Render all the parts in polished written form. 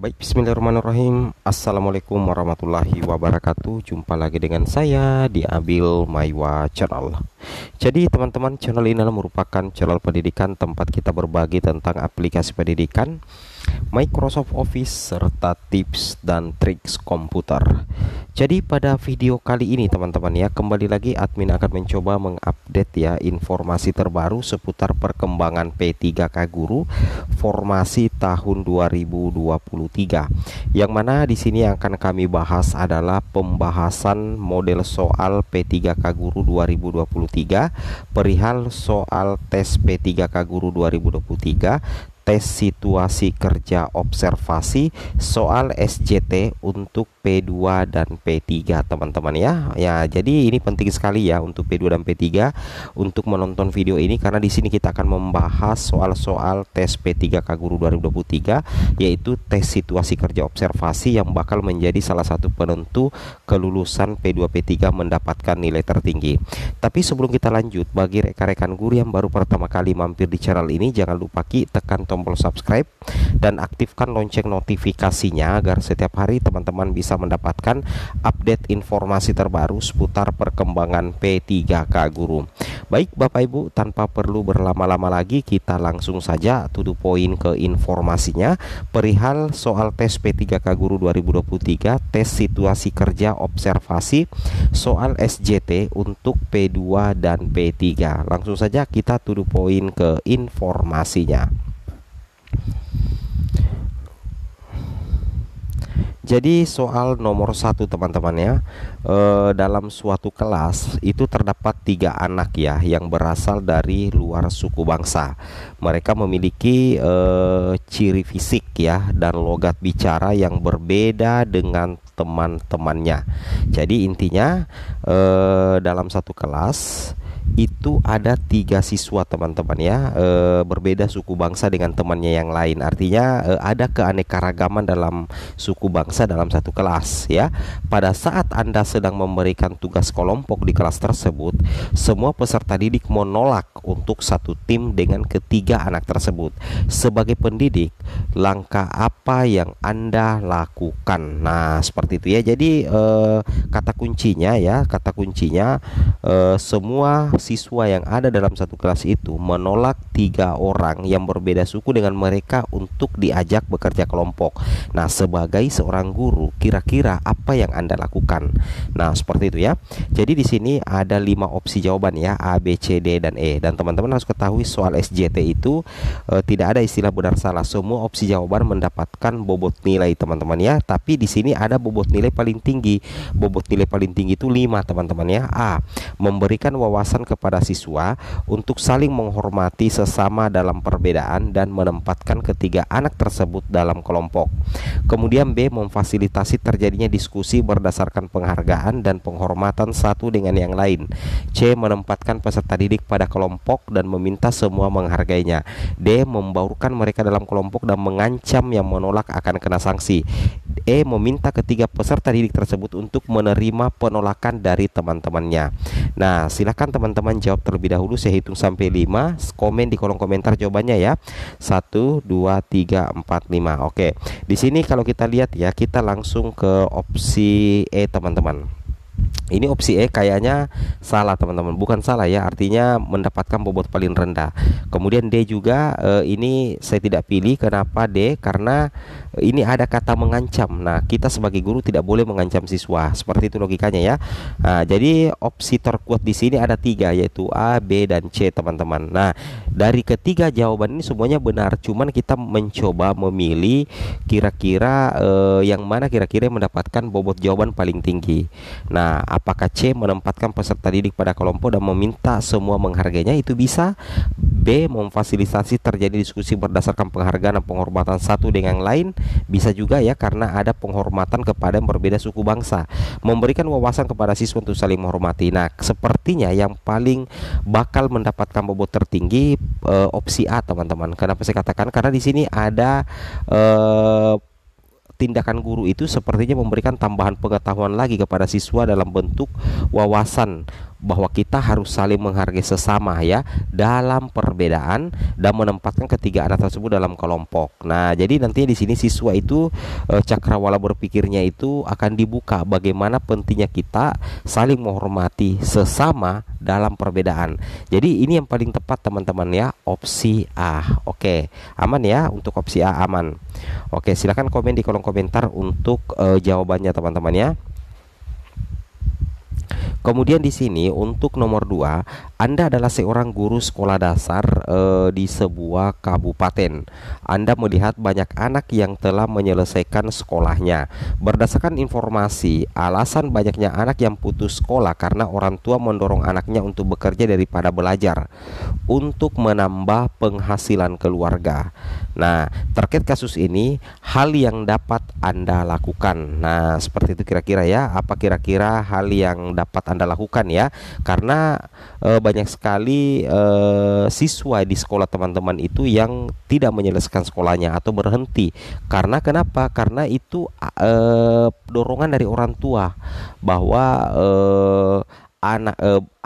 Baik, bismillahirrahmanirrahim. Assalamualaikum warahmatullahi wabarakatuh. Jumpa lagi dengan saya di Abil Maiwa Channel. Jadi teman-teman, channel ini adalah merupakan channel pendidikan tempat kita berbagi tentang aplikasi pendidikan, Microsoft Office, serta tips dan triks komputer. Jadi pada video kali ini teman-teman ya, kembali lagi admin akan mencoba mengupdate ya informasi terbaru seputar perkembangan P3K Guru formasi tahun 2023. Yang mana di sini yang akan kami bahas adalah pembahasan model soal P3K Guru 2023, perihal soal tes P3K Guru 2023, tes situasi kerja observasi, soal SJT untuk P2 dan P3 teman-teman ya. Ya, jadi ini penting sekali ya untuk P2 dan P3 untuk menonton video ini, karena di sini kita akan membahas soal-soal tes P3K Guru 2023, yaitu tes situasi kerja observasi yang bakal menjadi salah satu penentu kelulusan P2 P3 mendapatkan nilai tertinggi. Tapi sebelum kita lanjut, bagi rekan-rekan guru yang baru pertama kali mampir di channel ini, jangan lupa tekan tombol subscribe dan aktifkan lonceng notifikasinya agar setiap hari teman-teman bisa mendapatkan update informasi terbaru seputar perkembangan P3K Guru. Baik Bapak Ibu, tanpa perlu berlama-lama lagi, kita langsung saja to the point ke informasinya, perihal soal tes P3K Guru 2023, tes situasi kerja observasi, soal SJT untuk P2 dan P3. Langsung saja kita to the point ke informasinya. Jadi soal nomor 1 teman-teman ya, dalam suatu kelas itu terdapat 3 anak ya yang berasal dari luar suku bangsa. Mereka memiliki ciri fisik ya dan logat bicara yang berbeda dengan teman-temannya. Jadi intinya dalam satu kelas itu ada 3 siswa teman-teman ya, berbeda suku bangsa dengan temannya yang lain. Artinya ada keanekaragaman dalam suku bangsa dalam satu kelas ya. Pada saat Anda sedang memberikan tugas kelompok di kelas tersebut, semua peserta didik menolak untuk satu tim dengan ketiga anak tersebut. Sebagai pendidik, langkah apa yang Anda lakukan? Nah, seperti itu ya. Jadi kata kuncinya semua siswa yang ada dalam satu kelas itu menolak 3 orang yang berbeda suku dengan mereka untuk diajak bekerja kelompok. Nah, sebagai seorang guru, kira-kira apa yang Anda lakukan? Nah, seperti itu ya. Jadi di sini ada 5 opsi jawaban ya, A, B, C, D, dan E. Dan teman-teman harus ketahui soal SJT itu tidak ada istilah benar salah. Semua opsi jawaban mendapatkan bobot nilai teman-teman ya. Tapi di sini ada bobot nilai paling tinggi. Bobot nilai paling tinggi itu 5 teman-teman ya. A, memberikan wawasan kepada siswa untuk saling menghormati sesama dalam perbedaan dan menempatkan ketiga anak tersebut dalam kelompok. Kemudian B, memfasilitasi terjadinya diskusi berdasarkan penghargaan dan penghormatan satu dengan yang lain. C, menempatkan peserta didik pada kelompok dan meminta semua menghargainya. D, membaurkan mereka dalam kelompok dan mengancam yang menolak akan kena sanksi. E, meminta ketiga peserta didik tersebut untuk menerima penolakan dari teman-temannya. Nah, silakan teman-teman jawab terlebih dahulu. Saya hitung sampai 5. Komen di kolom komentar jawabannya ya. 1, 2, 3, 4, 5. Oke. Di sini kalau kita lihat ya, kita langsung ke opsi E teman-teman. Ini opsi E kayaknya salah teman-teman, bukan salah ya, artinya mendapatkan bobot paling rendah. Kemudian D juga ini saya tidak pilih. Kenapa D? Karena ini ada kata mengancam. Nah, kita sebagai guru tidak boleh mengancam siswa. Seperti itu logikanya ya. Nah, jadi opsi terkuat di sini ada 3, yaitu A, B, dan C teman-teman. Nah, dari ketiga jawaban ini semuanya benar, cuman kita mencoba memilih kira-kira yang mana kira-kira mendapatkan bobot jawaban paling tinggi. Nah, apakah C, menempatkan peserta didik pada kelompok dan meminta semua menghargainya? Itu bisa. B, memfasilitasi terjadi diskusi berdasarkan penghargaan dan penghormatan satu dengan yang lain. Bisa juga ya, karena ada penghormatan kepada yang berbeda suku bangsa. Memberikan wawasan kepada siswa untuk saling menghormati. Nah, sepertinya yang paling bakal mendapatkan bobot tertinggi opsi A teman-teman. Kenapa saya katakan? Karena di sini ada tindakan guru itu sepertinya memberikan tambahan pengetahuan lagi kepada siswa dalam bentuk wawasan bahwa kita harus saling menghargai sesama ya dalam perbedaan dan menempatkan ketiga anak tersebut dalam kelompok. Nah, jadi nanti di sini siswa itu cakrawala berpikirnya itu akan dibuka bagaimana pentingnya kita saling menghormati sesama dalam perbedaan. Jadi ini yang paling tepat teman-teman ya, opsi A. Oke, aman ya untuk opsi A, aman. Oke, silakan komen di kolom komentar untuk jawabannya teman-teman ya. Kemudian di sini untuk nomor 2, Anda adalah seorang guru sekolah dasar di sebuah kabupaten. Anda melihat banyak anak yang telah menyelesaikan sekolahnya. Berdasarkan informasi, alasan banyaknya anak yang putus sekolah karena orang tua mendorong anaknya untuk bekerja daripada belajar untuk menambah penghasilan keluarga. Nah, terkait kasus ini, hal yang dapat Anda lakukan. Nah, seperti itu kira-kira ya. Apa kira-kira hal yang dapat Anda lakukan ya? Karena banyak sekali siswa di sekolah teman-teman itu yang tidak menyelesaikan sekolahnya atau berhenti. Karena kenapa? Karena itu dorongan dari orang tua bahwa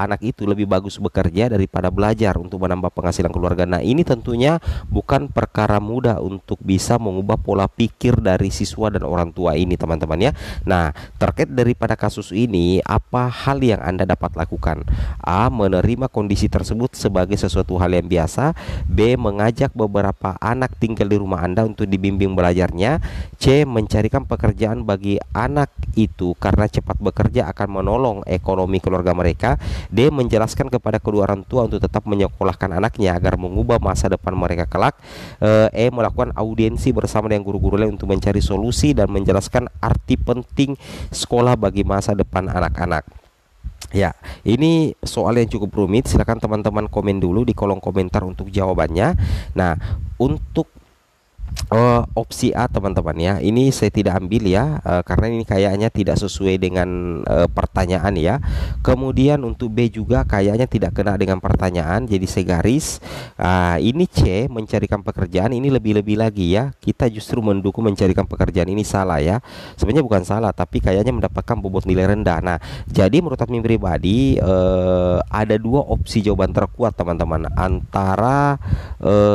anak itu lebih bagus bekerja daripada belajar untuk menambah penghasilan keluarga. Nah, ini tentunya bukan perkara mudah untuk bisa mengubah pola pikir dari siswa dan orang tua ini teman-teman ya. Nah, terkait daripada kasus ini, apa hal yang Anda dapat lakukan? A. Menerima kondisi tersebut sebagai sesuatu hal yang biasa. B. Mengajak beberapa anak tinggal di rumah Anda untuk dibimbing belajarnya. C. Mencarikan pekerjaan bagi anak itu karena cepat bekerja akan menolong ekonomi keluarga mereka. D. Menjelaskan kepada kedua orang tua untuk tetap menyekolahkan anaknya agar mengubah masa depan mereka kelak. E. Melakukan audiensi bersama dengan guru-guru lain untuk mencari solusi dan menjelaskan arti penting sekolah bagi masa depan anak-anak. Ya, ini soal yang cukup rumit. Silakan teman-teman komen dulu di kolom komentar untuk jawabannya. Nah, untuk opsi A teman-teman ya, ini saya tidak ambil ya, karena ini kayaknya tidak sesuai dengan pertanyaan ya. Kemudian untuk B juga kayaknya tidak kena dengan pertanyaan, jadi saya garis. Ini C, mencarikan pekerjaan, ini lebih-lebih lagi ya, kita justru mendukung mencarikan pekerjaan, ini salah ya. Sebenarnya bukan salah, tapi kayaknya mendapatkan bobot nilai rendah. Nah, jadi menurut admin pribadi ada dua opsi jawaban terkuat teman-teman, antara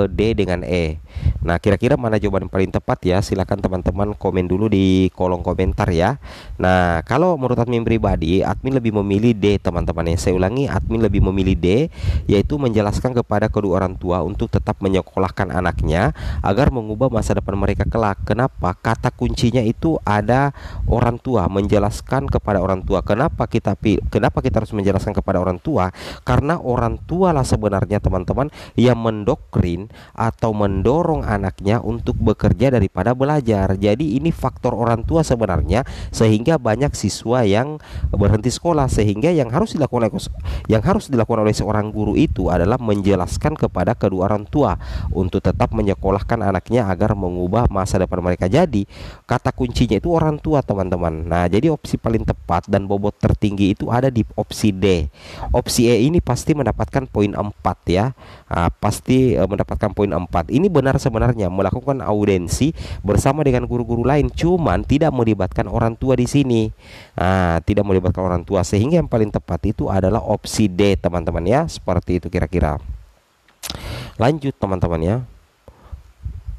D dengan E. Nah, kira-kira mana jawaban paling tepat ya? Silahkan teman-teman komen dulu di kolom komentar ya. Nah, kalau menurut admin pribadi, admin lebih memilih D teman-teman ya. Saya ulangi, admin lebih memilih D, yaitu menjelaskan kepada kedua orang tua untuk tetap menyekolahkan anaknya agar mengubah masa depan mereka kelak. Kenapa? Kata kuncinya itu ada orang tua, menjelaskan kepada orang tua. Kenapa kita harus menjelaskan kepada orang tua? Karena orang tua lah sebenarnya teman-teman yang mendoktrin atau mendorong anaknya untuk bekerja daripada belajar. Jadi ini faktor orang tua sebenarnya, sehingga banyak siswa yang berhenti sekolah. Sehingga yang harus dilakukan oleh seorang guru itu adalah menjelaskan kepada kedua orang tua untuk tetap menyekolahkan anaknya agar mengubah masa depan mereka. Jadi kata kuncinya itu orang tua teman-teman. Nah, jadi opsi paling tepat dan bobot tertinggi itu ada di opsi D. Opsi E ini pasti mendapatkan poin 4 ya. Pasti mendapatkan poin 4. Ini benar sebenarnya, melakukan audiensi bersama dengan guru-guru lain, cuman tidak melibatkan orang tua di sini. Tidak melibatkan orang tua, sehingga yang paling tepat itu adalah opsi D teman-teman ya. Seperti itu kira-kira. Lanjut teman-teman ya.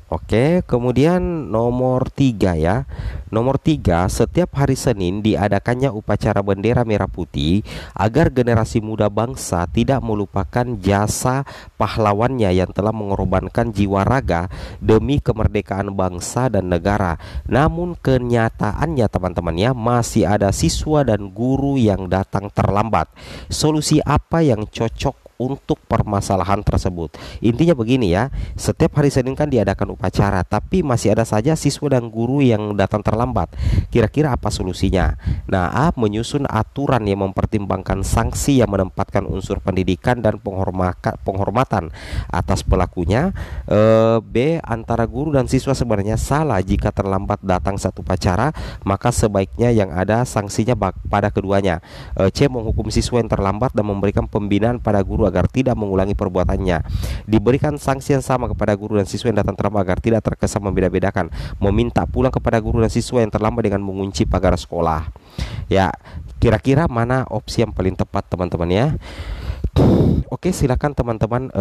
Oke, kemudian nomor 3 ya. Nomor 3, setiap hari Senin diadakannya upacara bendera merah putih agar generasi muda bangsa tidak melupakan jasa pahlawannya yang telah mengorbankan jiwa raga demi kemerdekaan bangsa dan negara. Namun kenyataannya teman-teman ya, masih ada siswa dan guru yang datang terlambat. Solusi apa yang cocok untuk permasalahan tersebut? Intinya begini ya, setiap hari Senin kan diadakan upacara, tapi masih ada saja siswa dan guru yang datang terlambat. Kira-kira apa solusinya? Nah, A, menyusun aturan yang mempertimbangkan sanksi yang menempatkan unsur pendidikan dan penghormatan atas pelakunya. B, antara guru dan siswa sebenarnya salah jika terlambat datang satu upacara, maka sebaiknya yang ada sanksinya pada keduanya. C, menghukum siswa yang terlambat dan memberikan pembinaan pada guru agar tidak mengulangi perbuatannya. Diberikan sanksi yang sama kepada guru dan siswa yang datang terlambat agar tidak terkesan membeda-bedakan. Meminta pulang kepada guru dan siswa yang terlambat dengan mengunci pagar sekolah. Ya, Kira-kira mana opsi yang paling tepat teman-teman ya? Oke, silakan teman-teman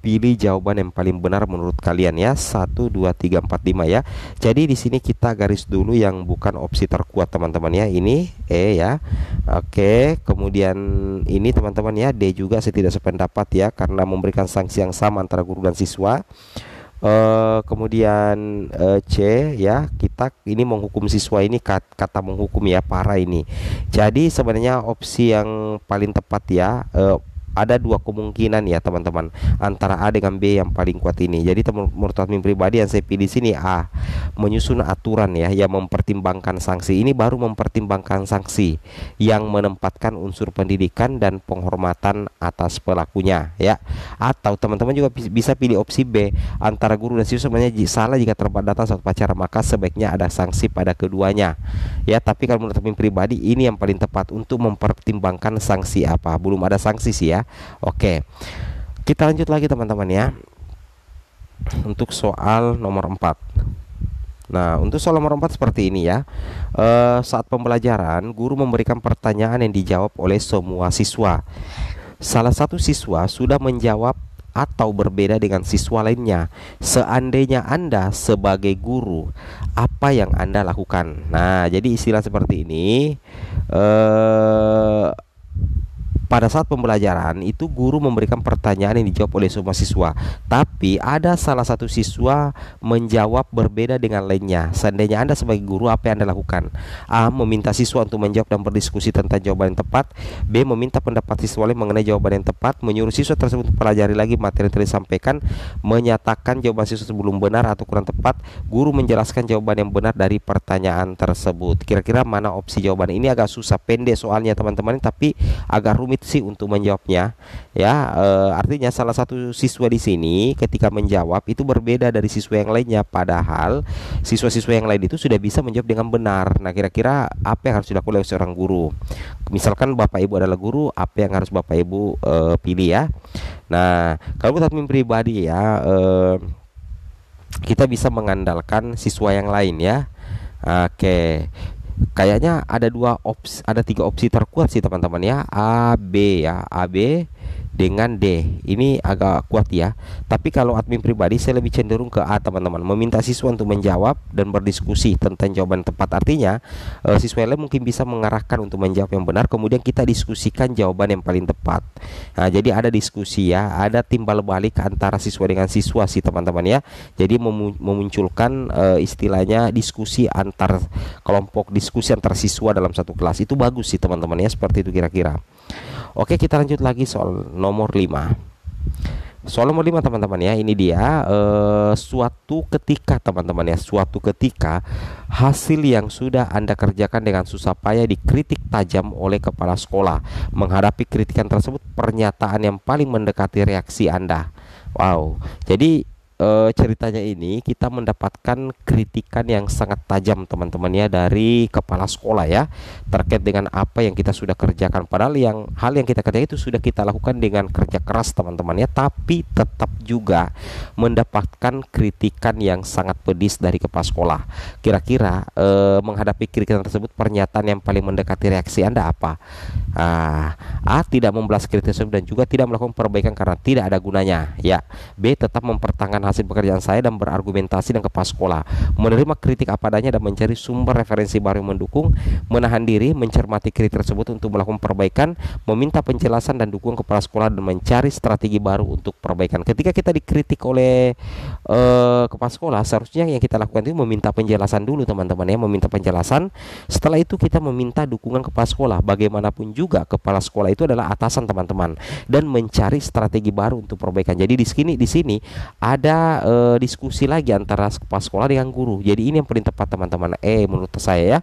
pilih jawaban yang paling benar menurut kalian ya. 1, 2, 3, 4, 5 ya. Jadi di sini kita garis dulu yang bukan opsi terkuat teman-teman ya. Ini E ya. Oke, kemudian ini teman-teman ya, D juga saya tidak sependapat ya, karena memberikan sanksi yang sama antara guru dan siswa. Kemudian C ya, kita ini menghukum siswa, ini kata menghukum ya, parah ini. Jadi sebenarnya opsi yang paling tepat ya, ada dua kemungkinan ya teman-teman, antara A dengan B yang paling kuat ini. Jadi menurut admin pribadi yang saya pilih sini A, menyusun aturan ya yang mempertimbangkan sanksi. Ini baru mempertimbangkan sanksi yang menempatkan unsur pendidikan dan penghormatan atas pelakunya ya. Atau teman-teman juga bisa pilih opsi B, antara guru dan siswa sebenarnya salah jika terdapat datang satu upacara, maka sebaiknya ada sanksi pada keduanya ya. Tapi kalau menurut admin pribadi ini yang paling tepat untuk mempertimbangkan sanksi apa. Belum ada sanksi sih ya. Oke, kita lanjut lagi teman-teman ya, untuk soal nomor 4. Nah, untuk soal nomor 4 seperti ini ya. Saat pembelajaran, guru memberikan pertanyaan yang dijawab oleh semua siswa. Salah satu siswa sudah menjawab atau berbeda dengan siswa lainnya. Seandainya Anda sebagai guru, apa yang Anda lakukan? Nah, jadi istilah seperti ini, pada saat pembelajaran itu guru memberikan pertanyaan yang dijawab oleh semua siswa, tapi ada salah satu siswa menjawab berbeda dengan lainnya. Seandainya Anda sebagai guru, apa yang Anda lakukan? A. Meminta siswa untuk menjawab dan berdiskusi tentang jawaban yang tepat. B. Meminta pendapat siswa lain mengenai jawaban yang tepat. Menyuruh siswa tersebut untuk pelajari lagi materi yang telah disampaikan. Menyatakan jawaban siswa sebelum benar atau kurang tepat. Guru menjelaskan jawaban yang benar dari pertanyaan tersebut. Kira-kira mana opsi jawaban? Ini agak susah, pendek soalnya teman-teman, tapi agak rumit sih untuk menjawabnya ya. Artinya salah satu siswa di sini ketika menjawab itu berbeda dari siswa yang lainnya, padahal siswa-siswa yang lain itu sudah bisa menjawab dengan benar. Nah, kira-kira apa yang harus dilakukan oleh seorang guru? Misalkan Bapak Ibu adalah guru, apa yang harus Bapak Ibu pilih ya? Nah, kalau buat admin pribadi ya, kita bisa mengandalkan siswa yang lain ya. Oke, kayaknya ada tiga opsi terkuat sih teman-teman ya. A, B ya, A, B dengan D. Ini agak kuat ya. Tapi kalau admin pribadi saya lebih cenderung ke A teman-teman. Meminta siswa untuk menjawab dan berdiskusi tentang jawaban tepat. Artinya siswa lain mungkin bisa mengarahkan untuk menjawab yang benar, kemudian kita diskusikan jawaban yang paling tepat. Nah, jadi ada diskusi ya, ada timbal balik antara siswa dengan siswa sih teman-teman ya. Jadi memunculkan istilahnya diskusi antar kelompok, diskusi antar siswa dalam satu kelas. Itu bagus sih teman-teman ya, seperti itu kira-kira. Oke, kita lanjut lagi soal nomor 5. Soal nomor 5 teman-teman ya, ini dia suatu ketika teman-teman ya, suatu ketika hasil yang sudah Anda kerjakan dengan susah payah dikritik tajam oleh kepala sekolah. Menghadapi kritikan tersebut, pernyataan yang paling mendekati reaksi Anda. Wow, jadi ceritanya ini kita mendapatkan kritikan yang sangat tajam teman-teman ya dari kepala sekolah ya, terkait dengan apa yang kita sudah kerjakan. Padahal hal yang kita kerjakan itu sudah kita lakukan dengan kerja keras teman-teman ya, tapi tetap juga mendapatkan kritikan yang sangat pedis dari kepala sekolah. Kira-kira menghadapi kritikan tersebut, pernyataan yang paling mendekati reaksi Anda apa? A. Tidak membalas kritik tersebut dan juga tidak melakukan perbaikan karena tidak ada gunanya ya. B. Tetap mempertahankan hasil pekerjaan saya dan berargumentasi dengan kepala sekolah, menerima kritik apa adanya dan mencari sumber referensi baru yang mendukung, menahan diri, mencermati kritik tersebut untuk melakukan perbaikan, meminta penjelasan dan dukungan kepala sekolah, dan mencari strategi baru untuk perbaikan. Ketika kita dikritik oleh kepala sekolah, seharusnya yang kita lakukan itu meminta penjelasan dulu teman-teman ya, meminta penjelasan. Setelah itu kita meminta dukungan kepala sekolah. Bagaimanapun juga kepala sekolah itu adalah atasan teman-teman, dan mencari strategi baru untuk perbaikan. Jadi di sini ada diskusi lagi antara kepala sekolah dengan guru. Jadi ini yang paling tepat teman-teman, menurut saya ya,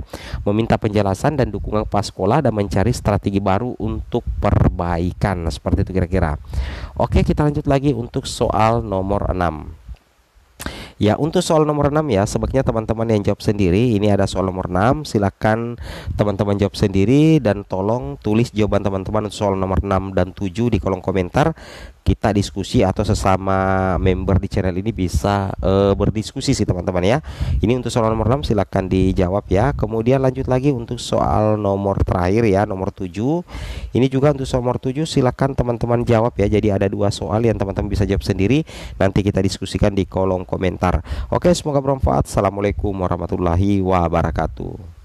meminta penjelasan dan dukungan kepala sekolah dan mencari strategi baru untuk perbaikan. Seperti itu kira-kira. Oke, kita lanjut lagi untuk soal nomor 6. Ya, untuk soal nomor 6 ya, sebaiknya teman-teman yang jawab sendiri. Ini ada soal nomor 6. Silakan teman-teman jawab sendiri dan tolong tulis jawaban teman-teman untuk soal nomor 6 dan 7 di kolom komentar. Kita diskusi atau sesama member di channel ini bisa berdiskusi sih teman-teman ya. Ini untuk soal nomor 6 silakan dijawab ya. Kemudian lanjut lagi untuk soal nomor terakhir ya, nomor 7. Ini juga untuk soal nomor 7 silakan teman-teman jawab ya. Jadi ada dua soal yang teman-teman bisa jawab sendiri. Nanti kita diskusikan di kolom komentar. Oke, semoga bermanfaat. Assalamualaikum warahmatullahi wabarakatuh.